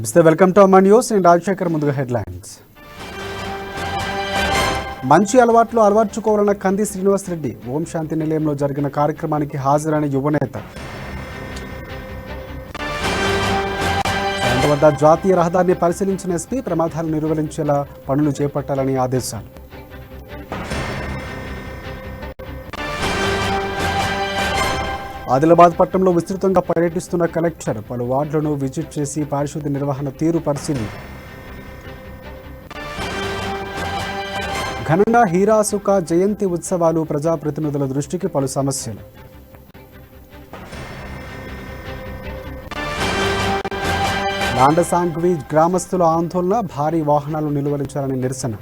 నమస్తే, welcome to Aman news. నేను రాజశేఖర్. ముందుగా హెడ్లైన్స్. మంచి అలవాట్లు అలవర్చుకోవాలన్న కంది శ్రీనివాసరెడ్డి. ఓం శాంతి నిలయంలో జరిగిన కార్యక్రమానికి హాజరైన యువనేత. వద్ద జాతీయ రహదారిని పరిశీలించిన ఎస్పీ. ప్రమాదాలు నిర్వహించేలా పనులు చేపట్టాలని ఆదేశాలు. ఆదిలాబాద్ పట్టణంలో విస్తృతంగా పర్యటిస్తున్న కలెక్టర్. పలు వార్డులను విజిట్ చేసి పారిశుద్ధ్య నిర్వహణ తీరు పరిశీలన. ఘనంగా హీరాసుక జయంతి ఉత్సవాలు. ప్రజాప్రతినిధుల దృష్టికి పలు సమస్యలు. లాండసాంగ్వి గ్రామస్తుల ఆందోళన. భారీ వాహనాలు నిలువరించాలని నిరసన.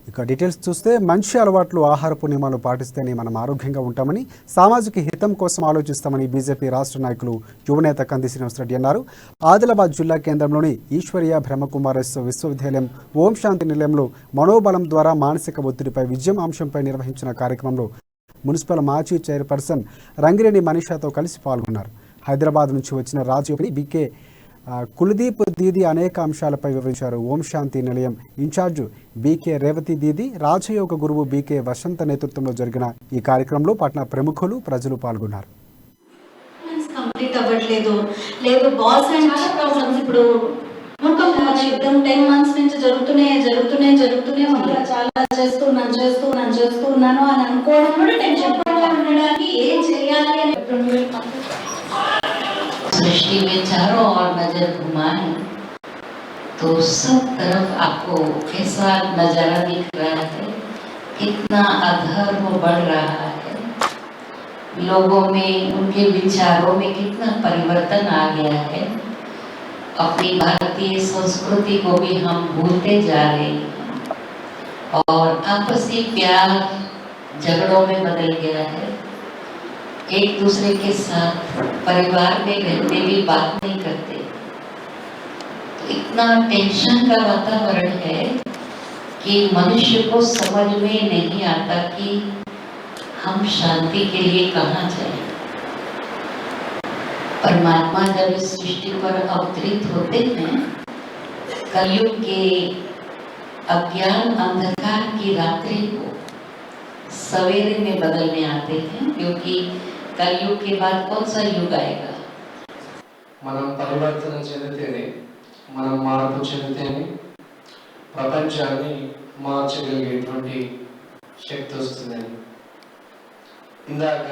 ఇక డీటెయిల్స్ చూస్తే, మంచి అలవాట్లు ఆహారపు నియమాలు పాటిస్తేనే మనం ఆరోగ్యంగా ఉంటామని, సామాజిక హితం కోసం ఆలోచిస్తామని బీజేపీ రాష్ట్ర నాయకులు యువనేత కంది శ్రీనివాసరెడ్డి అన్నారు. ఆదిలాబాద్ జిల్లా కేంద్రంలోని ఈశ్వరీయ బ్రహ్మకుమారిస్ విశ్వవిద్యాలయం ఓం శాంతి నిలయంలో మనోబలం ద్వారా మానసిక ఒత్తిడిపై విజయం అంశంపై నిర్వహించిన కార్యక్రమంలో మున్సిపల్ మాజీ చైర్పర్సన్ రంగిరేణి మనీషాతో కలిసి పాల్గొన్నారు. హైదరాబాద్ నుంచి వచ్చిన రాజయోగిని బీకే కులదీప్ దీది అనేక అంశాలపై వివరించారు. ఓం శాంతి నిలయం ఇన్ఛార్జ్ బీకే రేవతి దీది, రాజయోగ గురువు బీకే వసంత నేతృత్వంలో జరిగిన ఈ కార్యక్రమంలో పట్టణ ప్రముఖులు, ప్రజలు పాల్గొన్నారు. యుద్ధం 10 months నుంచి జరుగుతూనే ఉంది. చాలా చేస్తున్నాను అని అనుకోవడం కూడా టెన్షన్ ఉండడానికి ఏం చేయాలి అని. सृष्टि में चारों ओर नजर घुमाए तो सब तरफ आपको ऐसा नजारा दिख रहा है, कितना अधर्म बढ़ रहा है, लोगों में उनके विचारों में कितना परिवर्तन आ गया है. अपनी भारतीय संस्कृति को भी हम भूलते जा रहे हैं और आपसी प्यार झगड़ों में बदल गया है. एक दूसरे के साथ परिवार में रहते भी बात नहीं करते. तो इतना टेंशन का वातावरण है कि मनुष्य को समझ में नहीं आता कि हम शांति के लिए कहाँ जाएं. परमात्मा जब इस सृष्टि पर अवतरित होते हैं, कलयुग के अज्ञान अंधकार की रात्रि को सवेरे में बदलने आते हैं, क्योंकि कलयुग के बाद कौन सा युग आएगा. మనం పరివర్తన చెందితేనే, మనం మార్పు చెందితేనే ప్రపంచాన్ని మార్చగలిగేటువంటి శక్తి వస్తుందని. ఇందాక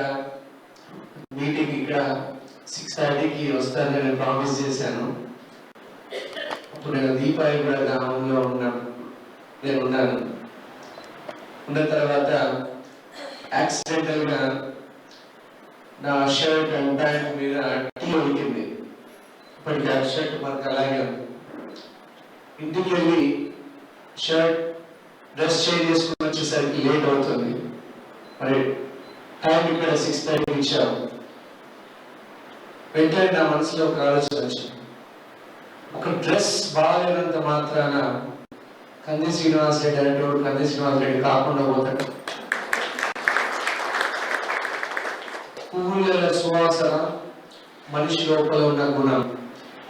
మీటింగ్ ఇక్కడ 6:30కి వస్తానని ప్రామిస్ చేశాను. అప్పుడు నేను దీపాయి కూడా గ్రామంలో ఉన్నాను. ఉన్న తర్వాత యాక్సిడెంటల్గా నా షర్ట్ అండ్ ప్యాంట్ మీద టీ ఉడికింది. ఇప్పటికీ ఆ షర్ట్ మనకు అలాగే ఉంది. ఇంటికి వెళ్ళి షర్ట్ డ్రెస్ చేంజ్ చేసుకుని వచ్చేసరికి లేట్ అవుతుంది. మరి టైం ఇక్కడ 6:30 ఇచ్చాము. వెంటనే నా మనసులో ఒక ఆలోచన వచ్చింది. ఒక డ్రెస్ బాగాలేనంత మాత్రాన కంది శ్రీనివాసరెడ్డి అనేటువంటి కంది శ్రీనివాసరెడ్డి కాకుండా పోతాడు. పువ్వుల సువాసన, మనిషి లోపల ఉన్న గుణం,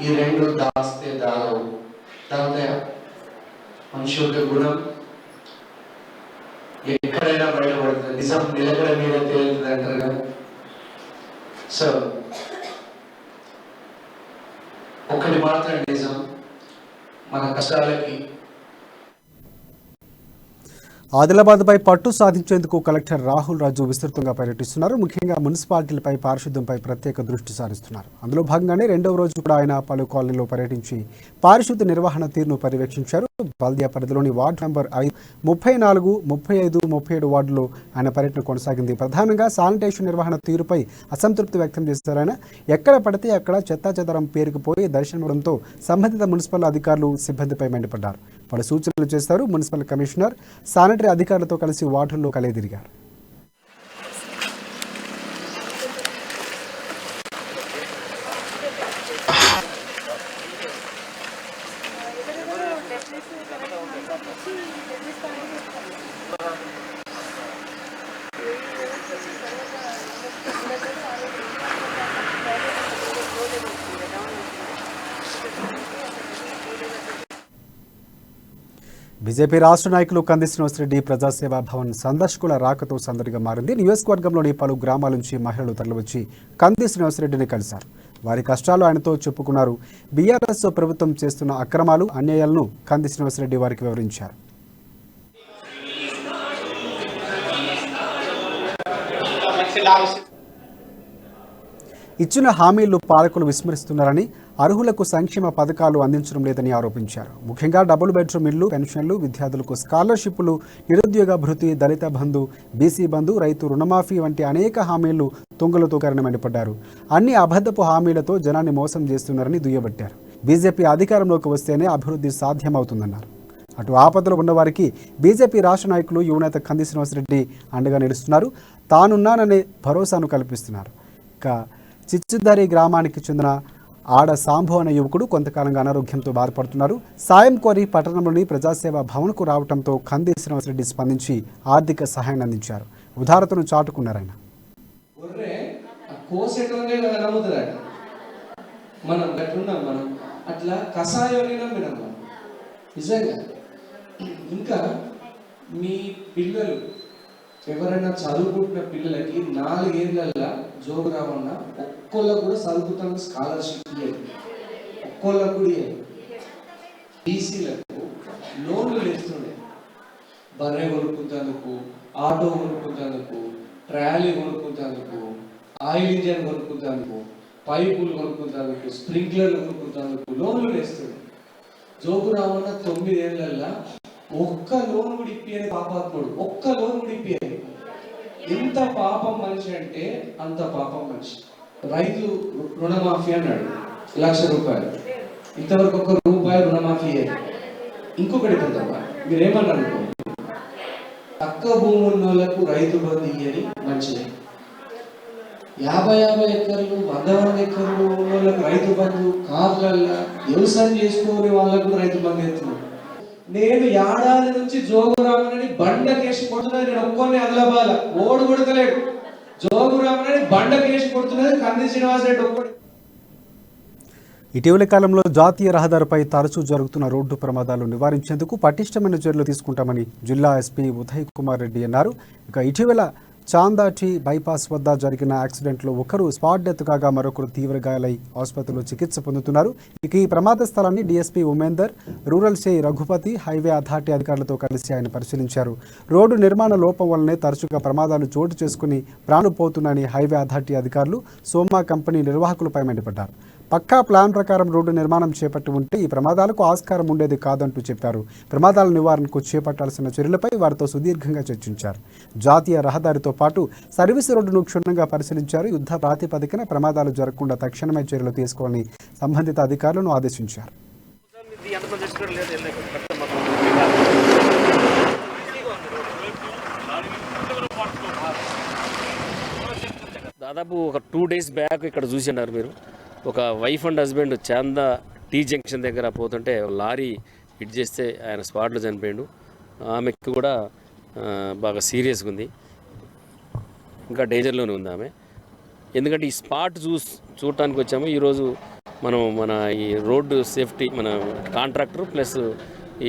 ఈ రెండు దాస్తే దాగుతాయా? మనిషి యొక్క గుణం ఎక్కడైనా బయటపడుతుంది. నిజం నిలకడ మీద తేలుతుంది అంటారు కదా. సో ఒకటి మాత్రం నిజం, మన కష్టాలకి. ఆదిలాబాద్పై పట్టు సాధించేందుకు కలెక్టర్ రాహుల్ రాజు విస్తృతంగా పర్యటిస్తున్నారు. ముఖ్యంగా మున్సిపాలిటీలపై పారిశుద్ధ్యంపై ప్రత్యేక దృష్టి సారిస్తున్నారు. అందులో భాగంగానే రెండవ రోజు కూడా ఆయన పలు కాలనీలో పర్యటించి పారిశుద్ధ్య నిర్వహణ తీరును పర్యవేక్షించారు. బల్దియా పరిధిలోని వార్డు నెంబర్ 34, 35, 37 వార్డులో ఆయన పర్యటన కొనసాగింది. ప్రధానంగా శానిటేషన్ నిర్వహణ తీరుపై అసంతృప్తి వ్యక్తం చేశారు ఆయన. ఎక్కడ పడితే అక్కడ చెత్తాచెదరం పేరుకుపోయి దర్శనమివ్వడంతో సంబంధిత మున్సిపల్ అధికారులు సిబ్బందిపై మండిపడ్డారు. పలు సూచనలు చేశారు. మున్సిపల్ కమిషనర్ శానిటరీ అధికారులతో కలిసి వార్డుల్లో కలియదిరిగారు. బీజేపీ రాష్ట్ర నాయకులు కంది శ్రీనివాసరెడ్డి ప్రజాసేవా భవన్ సందర్శకుల రాకతో సందడిగా మారింది. నియోజకవర్గంలోని పలు గ్రామాల నుంచి మహిళలు తరలివచ్చి కంది శ్రీనివాసరెడ్డిని కలిశారు. వారి కష్టాలు ఆయనతో చెప్పుకున్నారు. బీఆర్ఎస్ ప్రభుత్వం చేస్తున్న అక్రమాలు, అన్యాయాలను కంది శ్రీనివాసరెడ్డి వారికి వివరించారు. ఇచ్చిన హామీలు పాలకులు విస్మరిస్తున్నారని, అర్హులకు సంక్షేమ పథకాలు అందించడం లేదని ఆరోపించారు. ముఖ్యంగా డబుల్ బెడ్రూమ్ ఇళ్లు, పెన్షన్లు, విద్యార్థులకు స్కాలర్షిప్లు, నిరుద్యోగ భృతి, దళిత బంధు, బీసీ బంధు, రైతు రుణమాఫీ వంటి అనేక హామీలు తుంగలు తొక్కారని మండిపడ్డారు. అన్ని అబద్ధపు హామీలతో జనాన్ని మోసం చేస్తున్నారని దుయ్యబట్టారు. బీజేపీ అధికారంలోకి వస్తేనే అభివృద్ధి సాధ్యమవుతుందన్నారు. అటు ఆపదలో ఉన్నవారికి బీజేపీ రాష్ట్ర నాయకులు యువనేత కంది శ్రీనివాసరెడ్డి అండగా నిలుస్తున్నారు. తానున్నాననే భరోసాను కల్పిస్తున్నారు. ఇక చిచ్చుదారి గ్రామానికి చెందిన ఆడ సాంభు అనే యువకుడు కొంతకాలంగా అనారోగ్యంతో బాధపడుతున్నారు. సాయం కోరి పట్టణంలోని ప్రజాసేవా భవన్కు రావడంతో కంది శ్రీనివాసరెడ్డి స్పందించి ఆర్థిక సహాయాన్ని అందించారు. ఉదారతను చాటుకున్నారాయన. ఇంకా మీ పిల్లలు ఎవరైనా చదువుకుంటున్న పిల్లలకి 4 ఏళ్ళల్లో జోగురామన్న ఒక్కొక్కళ్ళకు కూడా చదువుకున్న స్కాలర్షిప్ ఇవ్వాలి. ఒక్కొక్కళ్ళకు కూడా ఇవ్వాలి. బీసీలకు లోన్లు వేస్తుండే, బర్రె కొనుక్కుంటందుకు, ఆటో కొనుక్కుంటందుకు, ట్రాలీ కొనుక్కుంటందుకు, ఆయిల్ ఇంజన్ కొనుక్కుంటందుకు, పైపులు కొనుక్కుంటందుకు, స్ప్రింక్లర్లు కొనుక్కుంటందుకు లోన్లు వేస్తుండే. జోగురామన్న 9 ఏళ్ళల్లో ఒక్క లోన్ కూడా ఇప్పియని పాపాత్ముడు. ఒక్క లోన్ కూడా ఇప్పియని. ఎంత పాపం మనిషి అంటే అంత పాపం మనిషి. రైతు రుణమాఫీ అన్నాడు, 1,00,000 రూపాయలు. ఇంతవరకు ₹1 రుణమాఫీ అయ్యేది. ఇంకొకటి పెద్దమ్మా, మీరేమన్నారు, తక్కువ భూమి ఉన్న వాళ్ళకు రైతు బంధు ఇయ్యని మంచిది. 50 ఎకర్లు 100 ఎకర్లు ఉన్న వాళ్ళకు రైతు బంధు, కార్లల్లో వ్యవసాయం చేసుకునే వాళ్ళకు రైతు బంధు ఎత్తున్నాడు. నేను ఏడాది నుంచి జోగురామని బండకేసి కొడుతున్నది. నేను ఒక్కొన్ని అదలబాల ఓడు కొడతలేడు. జోగురామని బండకేసి కొడుతున్నది కంది శ్రీనివాసరెడ్డి ఒక్కడు. ఇటీవలి కాలంలో జాతీయ రహదారిపై తరచూ జరుగుతున్న రోడ్డు ప్రమాదాలు నివారించేందుకు పటిష్టమైన చర్యలు తీసుకుంటామని జిల్లా ఎస్పీ ఉదయ్ కుమార్ రెడ్డి అన్నారు. ఇక ఇటీవల చాందాటి బైపాస్ వద్ద జరిగిన యాక్సిడెంట్లో ఒకరు స్పాట్ డెత్ కాగా మరొకరు తీవ్ర గాయాలై ఆసుపత్రిలో చికిత్స పొందుతున్నారు. ఇక ఈ ప్రమాద స్థలాన్ని DSP Umender, rural CI Raghupathi, highway authority అధికారులతో కలిసి ఆయన పరిశీలించారు. రోడ్డు నిర్మాణ లోపం వల్లనే తరచుగా ప్రమాదాలు చోటు చేసుకుని ప్రాణాలు పోతున్నాయని హైవే అథారిటీ అధికారులు, సోమా కంపెనీ నిర్వాహకులపై మండిపడ్డారు. పక్కా ప్లాన్ ప్రకారం రోడ్డు నిర్మాణం చేపట్టి ఉంటే ఈ ప్రమాదాలకు ఆస్కారం ఉండేది కాదంటూ చెప్పారు. ప్రమాదాల నివారణకు చేపట్టాల్సిన చర్యలపై వారితో సుదీర్ఘంగా చర్చించారు. జాతీయ రహదారితో పాటు సర్వీసు రోడ్డును క్షుణ్ణంగా పరిశీలించారు. యుద్ధ ప్రాతిపదికన ప్రమాదాలు జరగకుండా తక్షణమే చర్యలు తీసుకోవాలని సంబంధిత అధికారులను ఆదేశించారు. దాదాపు ఒక 2 days బ్యాక్ ఇక్కడ చూసినారు మీరు. ఒక wife and husband Chanda tea junction దగ్గర పోతుంటే లారీ హిట్ చేస్తే ఆయన స్పాట్లో చనిపోయాడు. ఆమెకు కూడా బాగా సీరియస్గా ఉంది, ఇంకా డేంజర్లోనే ఉంది ఆమె. ఎందుకంటే ఈ స్పాట్ చూడటానికి వచ్చాము. ఈరోజు మన ఈ రోడ్డు సేఫ్టీ మన కాంట్రాక్టర్ ప్లస్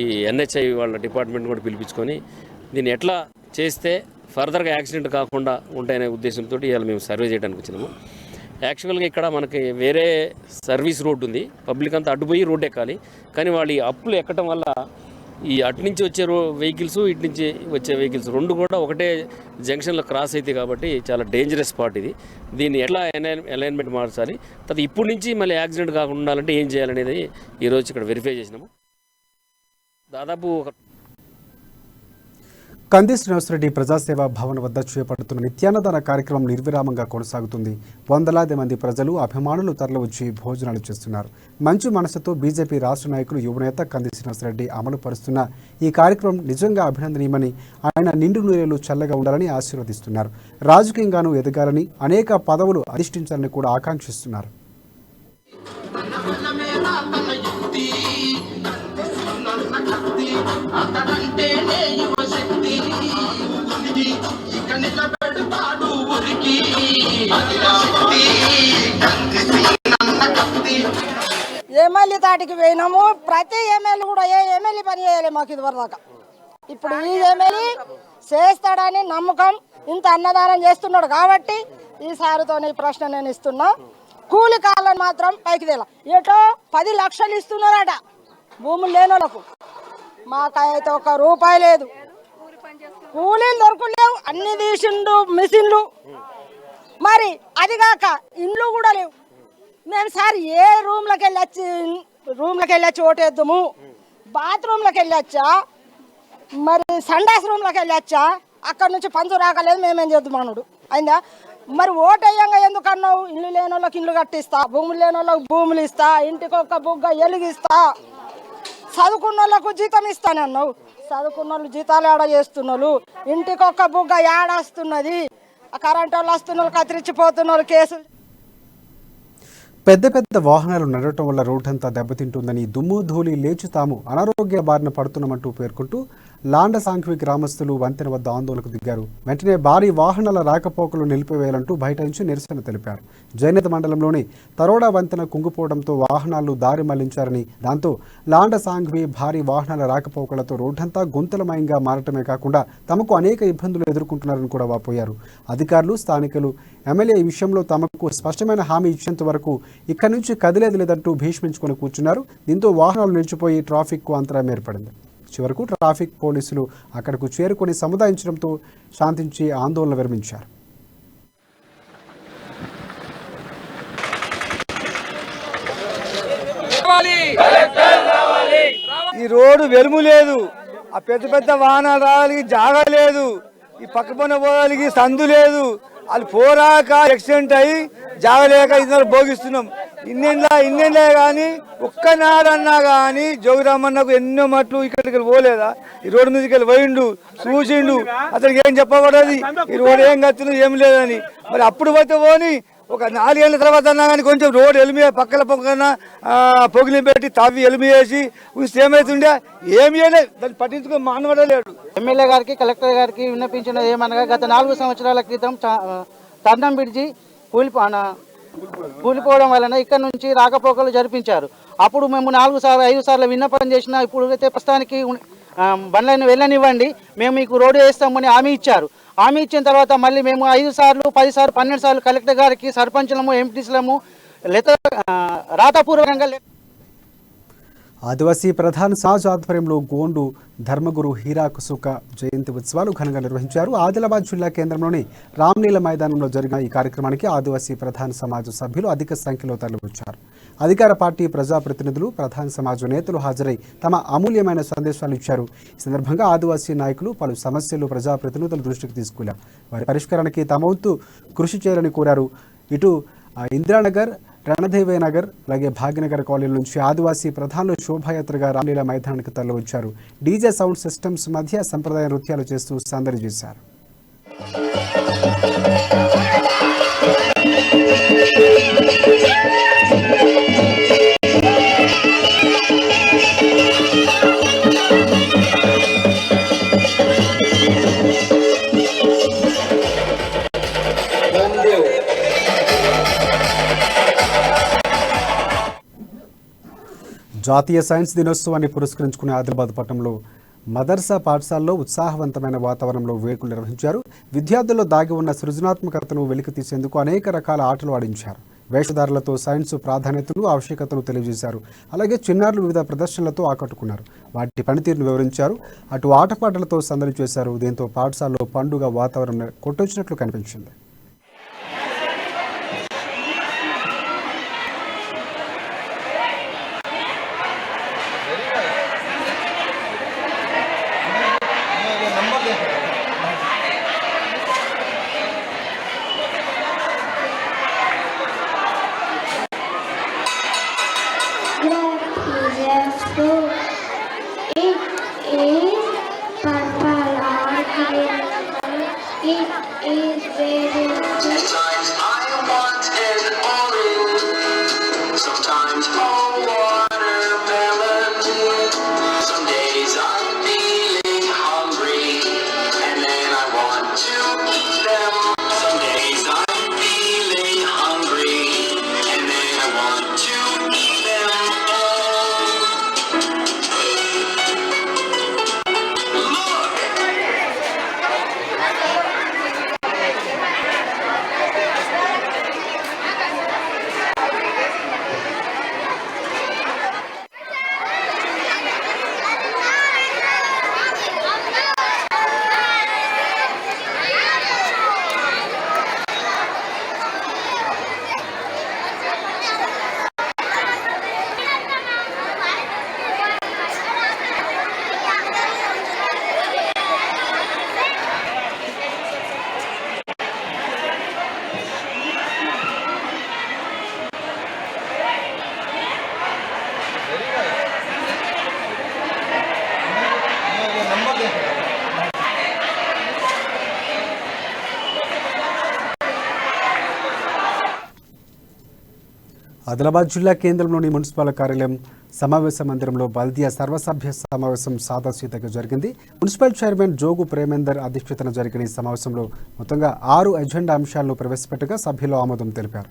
ఈ ఎన్హెచ్ఐ వాళ్ళ డిపార్ట్మెంట్ కూడా పిలిపించుకొని దీన్ని ఎట్లా చేస్తే ఫర్దర్గా యాక్సిడెంట్ కాకుండా ఉంటాయనే ఉద్దేశంతో ఇవాళ మేము సర్వే చేయడానికి వచ్చినాము. యాక్చువల్గా ఇక్కడ మనకి వేరే సర్వీస్ రోడ్డు ఉంది, పబ్లిక్ అంతా అడ్డుపోయి రోడ్డు ఎక్కాలి. కానీ వాళ్ళు ఈ అప్పులు ఎక్కడం వల్ల ఈ అటు నుంచి వచ్చే వెహికల్స్, ఇటు నుంచి వచ్చే వెహికల్స్ రెండు కూడా ఒకటే జంక్షన్లో క్రాస్ అవుతాయి. కాబట్టి చాలా డేంజరస్ స్పాట్ ఇది. దీన్ని ఎట్లా అలైన్మెంట్ మార్చాలి, తర్వాత ఇప్పటి నుంచి మళ్ళీ యాక్సిడెంట్ కాకుండా ఉండాలంటే ఏం చేయాలనేది ఈరోజు ఇక్కడ వెరిఫై చేసినాము. దాదాపు కంది శ్రీనివాసరెడ్డి ప్రజాసేవా భవన్ వద్ద చేపడుతున్న నిత్యాన్నదాన కార్యక్రమం నిర్విరామంగా కొనసాగుతుంది. వందలాది మంది ప్రజలు, అభిమానులు తరలివచ్చి భోజనాలు చేస్తున్నారు. మంచి మనసుతో బీజేపీ రాష్ట్ర నాయకులు యువనేత కంది శ్రీనివాసరెడ్డి అమలు పరుస్తున్న ఈ కార్యక్రమం నిజంగా అభినందనీయమని, ఆయన నిండు నూరేళ్లు చల్లగా ఉండాలని ఆశీర్వదిస్తున్నారు. రాజకీయంగానూ ఎదగాలని, అనేక పదవులు అధిష్ఠించాలని కూడా ఆకాంక్షిస్తున్నారు. ఎమ్మెల్యే తాటికి పోయినాము. ప్రతి ఎమ్మెల్యే కూడా ఏ ఎమ్మెల్యే పని చేయాలి మాకు ఇదివరదాకా. ఇప్పుడు ఈ ఎమ్మెల్యే చేస్తాడని నమ్మకం, ఇంత అన్నదానం చేస్తున్నాడు కాబట్టి ఈసారితో ఈ ప్రశ్న నేను ఇస్తున్నా. కూలి కాళ్ళని మాత్రం పైకి తేలా. ఏటో 10 లక్షలు ఇస్తున్నారట భూములు లేని వాళ్ళకు. మాకైతే 1 రూపాయి లేదు, కూలీలు దొరకలేవు, అన్ని తీసిండు మిషన్లు. మరి అదిగాక ఇండ్లు కూడా లేవు. మేము సార్ ఏ రూమ్లోకి వెళ్ళొచ్చి ఓటేద్దాము, బాత్రూంలోకి వెళ్ళొచ్చా, మరి సండాస్ రూమ్లోకి వెళ్ళొచ్చా, అక్కడ నుంచి పంచు రాకలేదు, మేమేం చేద్దాం అనుడు అయిందా. మరి ఓటేయంగా ఎందుకు అన్నావు? ఇల్లు లేని వాళ్ళకి ఇల్లు కట్టిస్తా, భూములు లేని వాళ్ళకి భూములు ఇస్తా, ఇంటికి 1 బుగ్గ ఎలుగిస్తా, చదువుకున్న వాళ్ళకు జీతం ఇస్తానన్నావు. చదువుకున్న వాళ్ళు జీతాలు ఏడ చేస్తున్నారు, ఇంటికి 1 బుగ్గ ఏడొస్తున్నది, కరెంట్ వాళ్ళు వస్తున్నారు, కత్తిరించిపోతున్నారు కేసులు. పెద్ద పెద్ద వాహనాలు నడవటం వల్ల రోడ్డంతా దెబ్బతింటుందని, దుమ్ము ధూళి లేచి తాము అనారోగ్య బారిన పడుతున్నామంటూ పేర్కొంటూ లాండ సాంఘిక గ్రామస్తులు వంతెన వద్ద ఆందోళనకు దిగారు. వెంటనే భారీ వాహనాల రాకపోకలు నిలిపివేయాలంటూ బైఠాయించి నిరసన తెలిపారు. జైనత మండలంలోని తరోడా వంతెన కుంగిపోవడంతో వాహనాలు దారి మళ్లించారని, దాంతో లాండ సాంఘి భారీ వాహనాల రాకపోకలతో రోడ్డంతా గుంతలమయంగా మారటమే కాకుండా తమకు అనేక ఇబ్బందులు ఎదుర్కొంటున్నారని కూడా వాపోయారు. అధికారులు, స్థానికులు, ఎమ్మెల్యే ఈ విషయంలో తమకు స్పష్టమైన హామీ ఇచ్చేంత వరకు ఇక్కడి నుంచి కదిలేది లేదంటూ భీష్మించుకొని కూర్చున్నారు. దీంతో వాహనాలు నిలిచిపోయి ట్రాఫిక్కు అంతరాయం ఏర్పడింది. చివరకు ట్రాఫిక్ పోలీసులు అక్కడకు చేరుకొని సముదాయించడంతో శాంతించి ఆందోళన విరమించారు. ఈ రోడ్డు వెలుము లేదు, ఆ పెద్ద పెద్ద వాహనాలు రావాలికి జాగా లేదు, ఈ పక్క పైన పోవాలికి సందు లేదు. వాళ్ళు పోరాక యాక్సిడెంట్ అయ్యి జాగలేక ఇద్దరు భోగిస్తున్నాం. ఇన్నేళ్ళే కానీ ఒక్కనాడన్నా కానీ జోగిరామన్నకు ఎన్నో మట్లు ఇక్కడికి పోలేదా? ఈ రోడ్డు మీదకి వెళ్ళి పోయిండు, చూసిండు, అతనికి ఏం చెప్పబడది, ఈ రోడ్డు ఏం కత్తిను ఏం లేదని. మరి అప్పుడు పోతే పోని ఒక 4 ఏళ్ళ తర్వాత అన్నా కానీ కొంచెం రోడ్డు ఎలిమి పక్కన పొగిలి పెట్టి తవ్వి ఎలిమి వేసి ఉంచితే ఏమవుతుండే? ఏమి చేయలేదు, దాన్ని పట్టించుకో మానవడలేడు. ఎమ్మెల్యే గారికి, కలెక్టర్ గారికి విన్నపించినది ఏమనగా, గత 4 సంవత్సరాల క్రితం తర్ణం బ్రిడ్జి కూలిపోవడం వలన ఇక్కడ నుంచి రాకపోకలు జరిపించారు. అప్పుడు మేము 4 సార్లు 5 సార్లు విన్నపం చేసినా, ఇప్పుడు అయితే ప్రస్తుతానికి బండ్లను వెళ్ళనివ్వండి, మేము మీకు రోడ్డు వేస్తామని హామీ ఇచ్చారు. హామీ ఇచ్చిన తర్వాత మళ్ళీ మేము 5 సార్లు 10 సార్లు 12 సార్లు కలెక్టర్ గారికి, సర్పంచులము, ఎంపీటీసీలము రాతపూర్వకంగా ఆదివాసీ ప్రధాన సమాజ్ ఆధ్వర్యంలో గోండు ధర్మగురు హీరాకుసుక జయంతి ఉత్సవాలు ఘనంగా నిర్వహించారు. ఆదిలాబాద్ జిల్లా కేంద్రంలోని రామ్లీల మైదానంలో జరిగిన ఈ కార్యక్రమానికి ఆదివాసీ ప్రధాన సమాజ సభ్యులు అధిక సంఖ్యలో తరలివచ్చారు. అధికార పార్టీ ప్రజాప్రతినిధులు, ప్రధాన సమాజ నేతలు హాజరై తమ అమూల్యమైన సందేశాలు ఇచ్చారు. ఈ సందర్భంగా ఆదివాసీ నాయకులు పలు సమస్యలు ప్రజాప్రతినిధుల దృష్టికి తీసుకెళ్లారు. వారి పరిష్కారానికి తమ వంతు కృషి చేయాలని కోరారు. ఇటు ఇందిరానగర్, రణదేవే నగర్, అలాగే భాగ్యనగర్ కాలనీల నుంచి ఆదివాసీ ప్రధానులు శోభాయాత్రగా రామ్లీలా మైదానానికి తరలివచ్చారు. డీజే సౌండ్ సిస్టమ్స్ మధ్య సంప్రదాయ నృత్యాలు చేస్తూ సందడి చేశారు. జాతీయ సైన్స్ దినోత్సవాన్ని పురస్కరించుకునే ఆదిలాబాద్ పట్టణంలో మదర్సా పాఠశాలలో ఉత్సాహవంతమైన వాతావరణంలో వేడుకలు నిర్వహించారు. విద్యార్థుల్లో దాగి ఉన్న సృజనాత్మకతను వెలికి తీసేందుకు అనేక రకాల ఆటలు ఆడించారు. వేషధారులతో సైన్స్ ప్రాధాన్యతలు, ఆవశ్యకతను తెలియజేశారు. అలాగే చిన్నారులు వివిధ ప్రదర్శనలతో ఆకట్టుకున్నారు. వాటి పనితీరును వివరించారు. అటు ఆటపాటలతో సందడి చేశారు. దీంతో పాఠశాలలో పండుగ వాతావరణం కొట్టొచ్చినట్లు కనిపించింది. ఆదిలాబాద్ జిల్లా కేంద్రంలోని మున్సిపల్ కార్యాలయం సమావేశ మందిరంలో బల్దియా సర్వసభ్య సమావేశం సాదాసీదాగా జరిగింది. మున్సిపల్ చైర్మన్ జోగు ప్రేమేందర్ అధ్యక్షతన జరిగిన ఈ సమావేశంలో మొత్తంగా 6 ఎజెండా అంశాలను ప్రవేశపెట్టగా సభ్యులు ఆమోదం తెలిపారు.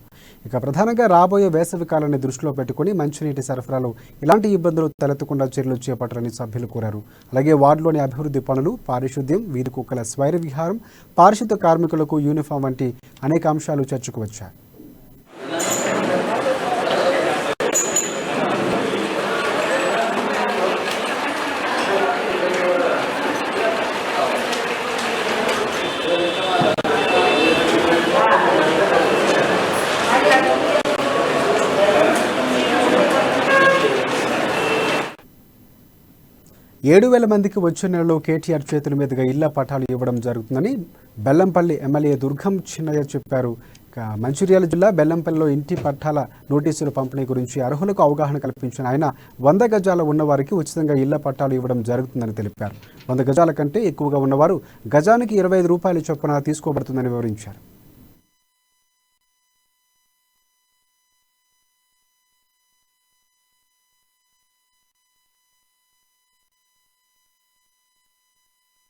ఇక ప్రధానంగా రాబోయే వేసవి కాలాన్ని దృష్టిలో పెట్టుకుని మంచినీటి సరఫరాలో ఇలాంటి ఇబ్బందులు తలెత్తకుండా చర్యలు చేపట్టాలని సభ్యులు కోరారు. అలాగే వార్డులోని అభివృద్ధి పనులు, పారిశుద్ధ్యం, వీధి కుక్కల స్వైర విహారం, పారిశుద్ధ కార్మికులకు యూనిఫామ్ వంటి అనేక అంశాలు చర్చకు వచ్చాయి. ఏడు 7,000 మందికి వచ్చే నెలలో కేటీఆర్ చేతుల మీదుగా ఇళ్ల పట్టాలు ఇవ్వడం జరుగుతుందని బెల్లంపల్లి ఎమ్మెల్యే దుర్గం చిన్నయ్య చెప్పారు. మంచిర్యాల జిల్లా బెల్లంపల్లిలో ఇంటి పట్టాల నోటీసుల పంపిణీ గురించి అర్హులకు అవగాహన కల్పించిన ఆయన 100 గజాల ఉన్నవారికి ఉచితంగా ఇళ్ల పట్టాలు ఇవ్వడం జరుగుతుందని తెలిపారు. 100 గజాల కంటే ఎక్కువగా ఉన్నవారు గజానికి 25 రూపాయల చొప్పున తీసుకోబడుతుందని వివరించారు.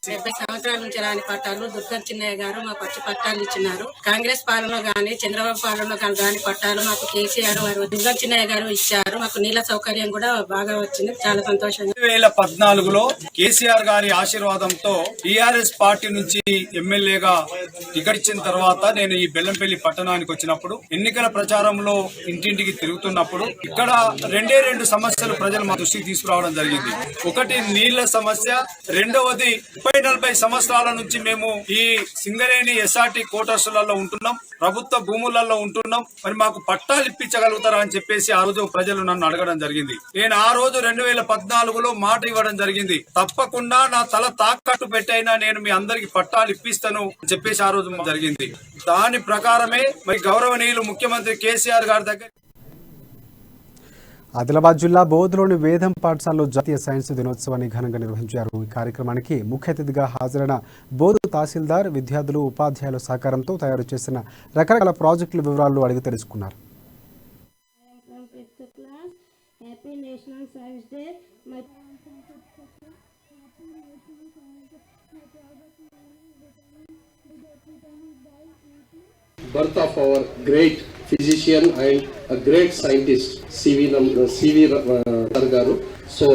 డెబ్బై సంవత్సరాల నుంచి రాని పట్టాలు దుర్గం చిన్నయ్య గారు మాకు వచ్చి పట్టాలు ఇచ్చినారు. కాంగ్రెస్ పాలనలో గానీ చంద్రబాబు పాలనలో గాని పట్టాలు మాకు కేసీఆర్ వారు దుర్గం చిన్నయ్య గారు ఇచ్చారు. మాకు నీళ్ళ సౌకర్యం కూడా బాగా వచ్చింది. చాలా సంతోషంగా 2014లో కేసీఆర్ గారి ఆశీర్వాదంతో టీఆర్ఎస్ పార్టీ నుంచి ఎమ్మెల్యేగా టికెట్ ఇచ్చిన తర్వాత నేను ఈ బెల్లంపల్లి పట్టణానికి వచ్చినప్పుడు ఎన్నికల ప్రచారంలో ఇంటింటికి తిరుగుతున్నప్పుడు ఇక్కడ 2 సమస్యలు ప్రజలు మా దృష్టికి తీసుకురావడం జరిగింది. ఒకటి నీళ్ల సమస్య, రెండవది 40 సంవత్సరాల నుంచి మేము ఈ సింగరేణి ఎస్ఆర్టీ క్వార్టర్స్లలో ఉంటున్నాం, ప్రభుత్వ భూములలో ఉంటున్నాం, మరి మాకు పట్టాలు ఇప్పించగలుగుతారా అని చెప్పేసి ఆ రోజు ప్రజలు నన్ను అడగడం జరిగింది. నేను ఆ రోజు 2014లో మాట ఇవ్వడం జరిగింది. తప్పకుండా నా తల తాకట్టు పెట్టైనా నేను మీ అందరికి పట్టాలు ఇప్పిస్తాను అని చెప్పేసి ఆ రోజు జరిగింది. దాని ప్రకారమే మరి గౌరవనీయులు ముఖ్యమంత్రి కేసీఆర్ గారి దగ్గర ఆదిలాబాద్ జిల్లా బోధలోని వేదం పాఠశాలలో జాతీయ సైన్స్ దినోత్సవాన్ని ఘనంగా నిర్వహించారు. ఈ కార్యక్రమానికి ముఖ్య అతిథిగా హాజరైన బోధు తహసీల్దార్ విద్యార్థులు, ఉపాధ్యాయుల సహకారంతో తయారు చేసిన రకరకాల ప్రాజెక్టుల వివరాలు అడిగి తెలుసుకున్నారు. Birth of our great physician and a great scientist, C.V. Sir garu. So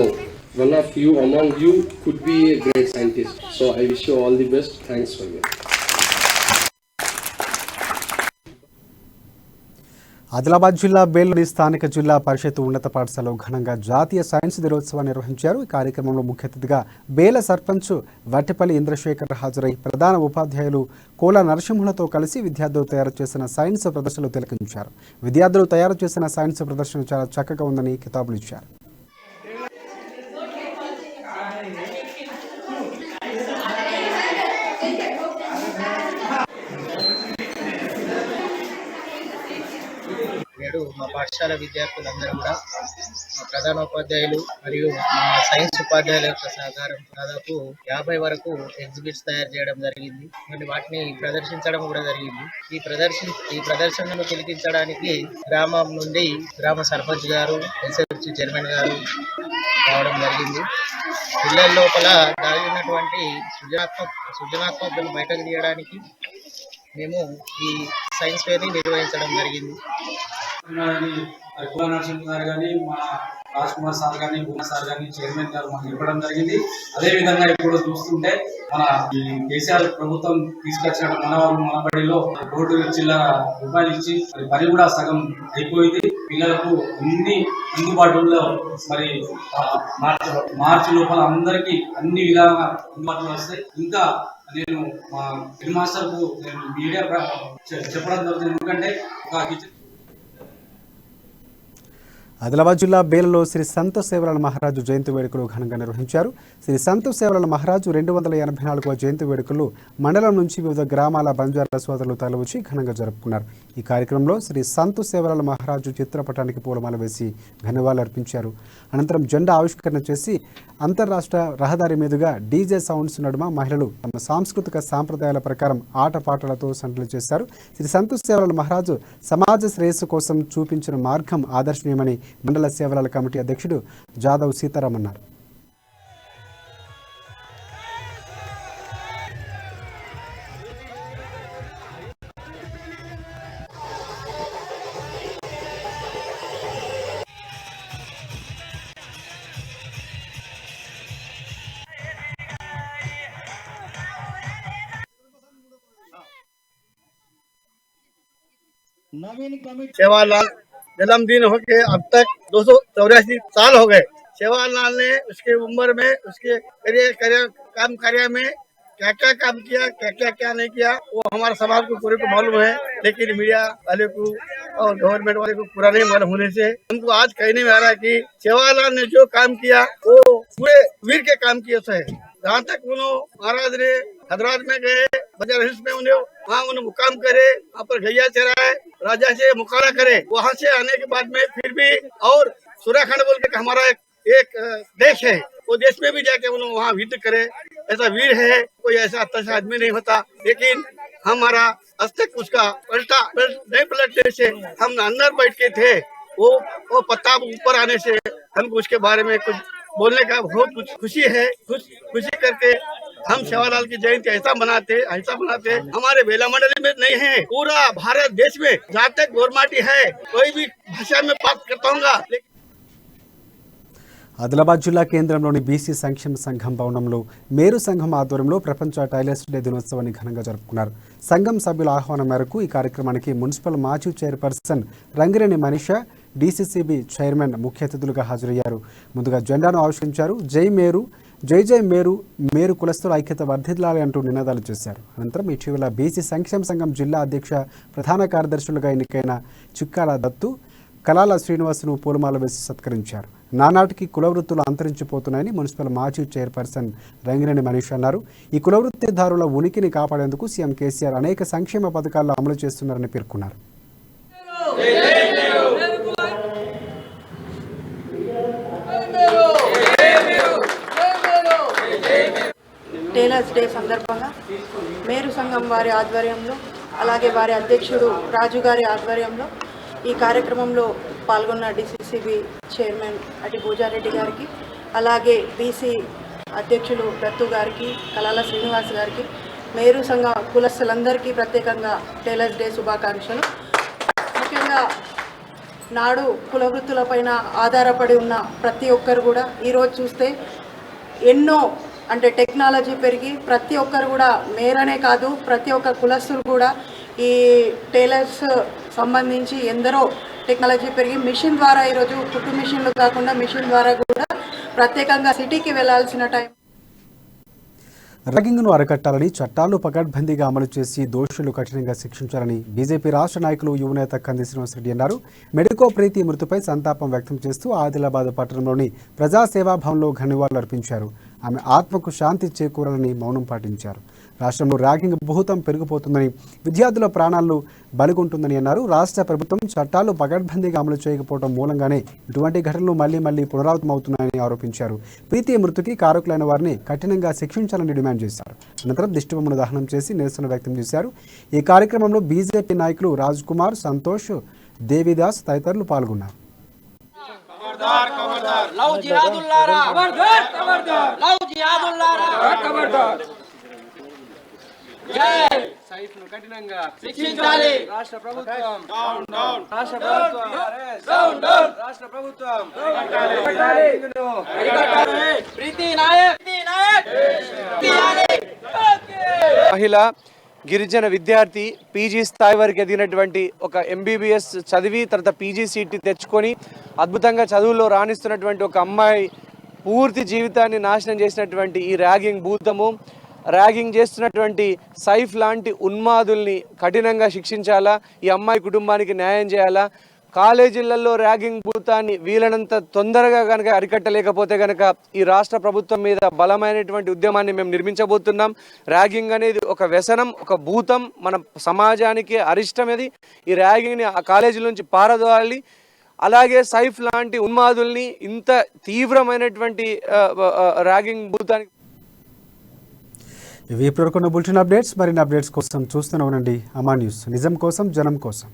one of you among you could be a great scientist. So I wish you all the best. Thanks for you. Adilabad జిల్లా బేల్లోని స్థానిక జిల్లా పరిషత్ ఉన్నత పాఠశాలలో ఘనంగా జాతీయ science దినోత్సవాన్ని నిర్వహించారు. ఈ కార్యక్రమంలో ముఖ్య అతిథిగా బేల సర్పంచ్ వట్టిపల్లి ఇంద్రశేఖర్ హాజరై ప్రధాన ఉపాధ్యాయులు కోల నరసింహులతో కలిసి విద్యార్థులు తయారు చేసిన సైన్స్ ప్రదర్శనలు తిలకించారు. విద్యార్థులు తయారు చేసిన సైన్స్ ప్రదర్శన చాలా చక్కగా ఉందని కితాబులు ఇచ్చారు. మా పాఠశాల విద్యార్థులందరూ కూడా మా ప్రధానోపాధ్యాయులు మరియు మా సైన్స్ ఉపాధ్యాయుల యొక్క సహకారం దాదాపు 50 వరకు ఎగ్జిబిట్స్ తయారు చేయడం జరిగింది. మరి వాటిని ప్రదర్శించడం కూడా జరిగింది. ఈ ప్రదర్శనను తిలకించడానికి గ్రామం నుండి గ్రామ సర్పంచ్ గారు, ఎస్ఎఫ్సి చైర్మన్ గారు రావడం జరిగింది. పిల్లల లోపల దాగినటువంటి సృజనాత్మకతను బయటకు తీయడానికి మేము ఈ సైన్స్ ఫేర్ని నిర్వహించడం జరిగింది. కుల నరసింహ గారు కానీ, మా రాజ్ కుమార్ సార్ కానీ, గుణ సార్ కానీ, చైర్మన్ గారు మాకు ఇవ్వడం జరిగింది. అదే విధంగా ఇప్పుడు చూస్తుంటే మన ఈ కేసీఆర్ ప్రభుత్వం తీసుకొచ్చిన మన బడిలో 1,00,000 రూపాయలు ఇచ్చి మరి పని కూడా సగం అయిపోయింది. పిల్లలకు అన్ని అందుబాటులో మరి మార్చి లోపల అందరికీ అన్ని విధాలుగా అందుబాటులో వస్తాయి. ఇంకా నేను మా హెడ్ మాస్టర్ కు మీడియా చెప్పడం జరుగుతుంది. ఎందుకంటే ఒక ఆదిలాబాద్ జిల్లా బేలలో శ్రీ సంత సేవలాల మహారాజు జయంతి వేడుకలు ఘనంగా నిర్వహించారు. శ్రీ సంత సేవలాల మహారాజు 284వ జయంతి వేడుకలు మండలం నుంచి వివిధ గ్రామాల బంజారా సోదరులు తలవచ్చి ఘనంగా జరుపుకున్నారు. ఈ కార్యక్రమంలో శ్రీ సంత సేవలాల మహారాజు చిత్రపటానికి పూలమాల వేసి ఘనవాళులర్పించారు. అనంతరం జెండా ఆవిష్కరణ చేసి అంతర్రాష్ట్ర రహదారి మీదుగా డీజే సౌండ్స్ నడుమ మహిళలు తమ సాంస్కృతిక సాంప్రదాయాల ప్రకారం ఆటపాటలతో సందడి చేశారు. శ్రీ సంత సేవలాల మహారాజు సమాజ శ్రేయస్సు కోసం చూపించిన మార్గం ఆదర్శనీయమని మండల సేవల కమిటీ అధ్యక్షుడు జాదవ్ సీతారాం అన్నారు. सेवालाल जन्मदिन होके अब तक 284 साल हो गए। सेवालाल ने उसके उम्र में उसके कार्य में क्या क्या काम किया, क्या क्या नहीं किया, वो हमारे समाज को पूरे को मालूम है, लेकिन मीडिया वाले को और गवर्नमेंट वाले को पूरा नहीं मालूम होने से हमको आज कहने में आ रहा है कि सेवालाल ने जो काम किया वो पूरे वीर के काम किए थे। जहाँ तक उन्होंने महाराज ने हैदराबाद में गए, बजार हिल्स में वहाँ उन्हें मुकाम करे, वहाँ पर गैया चराए, राजा से मुकाबला करे, वहाँ से आने के बाद में फिर भी और सुराखंड बोल के हमारा एक देश है, वो देश में भी जाके उन्होंने वहाँ युद्ध करे। ऐसा वीर है, कोई ऐसा अच्छा आदमी नहीं होता, लेकिन हमारा आज तक उसका नहीं पलटने से हम अंदर बैठ के थे, वो पत्ता ऊपर आने से हमको उसके बारे में कुछ बोलने का बहुत कुछ खुशी है। खुशी करके हम सेवालाल की जयंती ऐसा मनाते हमारे बेला मंडली में नहीं है, पूरा भारत देश में जहाँ तक गोरमाटी है कोई भी भाषा में बात करता हूँ। ఆదిలాబాద్ జిల్లా కేంద్రంలోని బీసీ సంక్షేమ సంఘం భవనంలో మేరు సంఘం ఆధ్వర్యంలో ప్రపంచ టైలర్స్ డే దినోత్సవాన్ని ఘనంగా జరుపుకున్నారు. సంఘం సభ్యుల ఆహ్వానం మేరకు ఈ కార్యక్రమానికి మున్సిపల్ మాజీ చైర్పర్సన్ రంగిరేణి మనీషా, డీసీసీబీ చైర్మన్ ముఖ్య అతిథులుగా హాజరయ్యారు. ముందుగా జెండాను ఆవిష్కరించారు. జై మేరు, జై జై మేరు, మేరు కులస్తుల ఐక్యత వర్ధిల్లాలి అంటూ నినాదాలు చేశారు. అనంతరం ఇటీవల బీసీ సంక్షేమ సంఘం జిల్లా అధ్యక్ష ప్రధాన కార్యదర్శులుగా ఎన్నికైన చిక్కాల దత్తు, కలాల శ్రీనివాసును పూలమాల వేసి సత్కరించారు. నానాటికి కులవృత్తులు అంతరించిపోతున్నాయని మున్సిపల్ మాజీ చైర్పర్సన్ రంగినేని మనీష్ అన్నారు. ఈ కులవృత్తిదారుల ఉనికిని కాపాడేందుకు సీఎం కేసీఆర్ అనేక సంక్షేమ పథకాలను అమలు చేస్తున్నారని పేర్కొన్నారు. టైలర్స్ డే సందర్భంగా మేరు సంఘం వారి ఆధ్వర్యంలో, అలాగే వారి అధ్యక్షుడు రాజు గారి ఆధ్వర్యంలో ఈ కార్యక్రమంలో పాల్గొన్న డీసీసీబీ చైర్మన్ అటి భూజారెడ్డి గారికి, అలాగే బీసీ అధ్యక్షులు దత్తు గారికి, కలాల శ్రీనివాస్ గారికి, మేరు సంఘ కులస్తులందరికీ ప్రత్యేకంగా టైలర్స్ డే శుభాకాంక్షలు. ముఖ్యంగా నాడు కులవృత్తులపైన ఆధారపడి ఉన్న ప్రతి ఒక్కరు కూడా ఈరోజు చూస్తే ఎన్నో అంటే టెక్నాలజీ పెరిగి ప్రతి ఒక్కరు కూడా మేరనే కాదు ప్రతి ఒక్క కులస్తులు కూడా ఈ టైలర్స్ సంబంధించి ఎందరో టెక్నాలజీ పెరిగి మిషన్ ద్వారా ఈరోజు కుట్టు మిషన్లు కాకుండా మిషన్ ద్వారా కూడా ప్రత్యేకంగా సిటీకి వెళ్లాల్సిన టైం. ర్యాగింగ్ను అరికట్టాలని చట్టాలు పకడ్బందీగా అమలు చేసి దోషులు కఠినంగా శిక్షించాలని బీజేపీ రాష్ట్ర నాయకులు యువనేత కంది శ్రీనివాసరెడ్డి అన్నారు. మెడికో ప్రీతి మృతిపై సంతాపం వ్యక్తం చేస్తూ ఆదిలాబాద్ పట్టణంలోని ప్రజాసేవా భవన్లో ఘననివాళులు అర్పించారు. ఆమె ఆత్మకు శాంతి చేకూరాలని మౌనం పాటించారు. రాష్ట్రంలో ర్యాగింగ్ భూతం పెరిగిపోతుందని, విద్యార్థుల ప్రాణాలను బలిగొంటుందని అన్నారు. రాష్ట్ర ప్రభుత్వం చట్టాలు పకడ్బందీగా అమలు చేయకపోవడం మూలంగానే ఇటువంటి ఘటనలు మళ్లీ పునరావృతమవుతున్నాయని ఆరోపించారు. ప్రీతి మృతికి కారకులైన వారిని కఠినంగా శిక్షించాలని డిమాండ్ చేశారు. అనంతరం దిష్టిబొమ్మను దహనం చేసి నిరసన వ్యక్తం చేశారు. ఈ కార్యక్రమంలో బీజేపీ నాయకులు రాజ్ కుమార్, సంతోష్, దేవిదాస్ తదితరులు పాల్గొన్నారు. మహిళ గిరిజన విద్యార్థి పీజీ స్థాయి వరకు ఎదిగినటువంటి ఒక ఎంబీబీఎస్ చదివి తర్వాత పీజీ సీట్ తెచ్చుకొని అద్భుతంగా చదువుల్లో రాణిస్తున్నటువంటి ఒక అమ్మాయి పూర్తి జీవితాన్ని నాశనం చేసినటువంటి ఈ ర్యాగింగ్ భూతము, ర్యాగింగ్ చేస్తున్నటువంటి సైఫ్ లాంటి ఉన్మాదుల్ని కఠినంగా శిక్షించాలా, ఈ అమ్మాయి కుటుంబానికి న్యాయం చేయాలా. కాలేజీలలో ర్యాగింగ్ భూతాన్ని వీలైనంత తొందరగా కనుక అరికట్టలేకపోతే కనుక ఈ రాష్ట్ర ప్రభుత్వం మీద బలమైనటువంటి ఉద్యమాన్ని మేము నిర్మించబోతున్నాం. ర్యాగింగ్ అనేది ఒక వ్యసనం, ఒక భూతం, మన సమాజానికి అరిష్టమేది. ఈ ర్యాగింగ్ని ఆ కాలేజీల నుంచి పారదోలాలి. అలాగే సైఫ్ లాంటి ఉన్మాదుల్ని ఇంత తీవ్రమైనటువంటి ర్యాగింగ్ భూతానికి. ఇవి ఇప్పటివరకు బులెటిన్ అప్డేట్స్. మరిన్ని అప్డేట్స్ కోసం చూస్తూనే ఉండండి అమా న్యూస్. నిజం కోసం, జనం కోసం.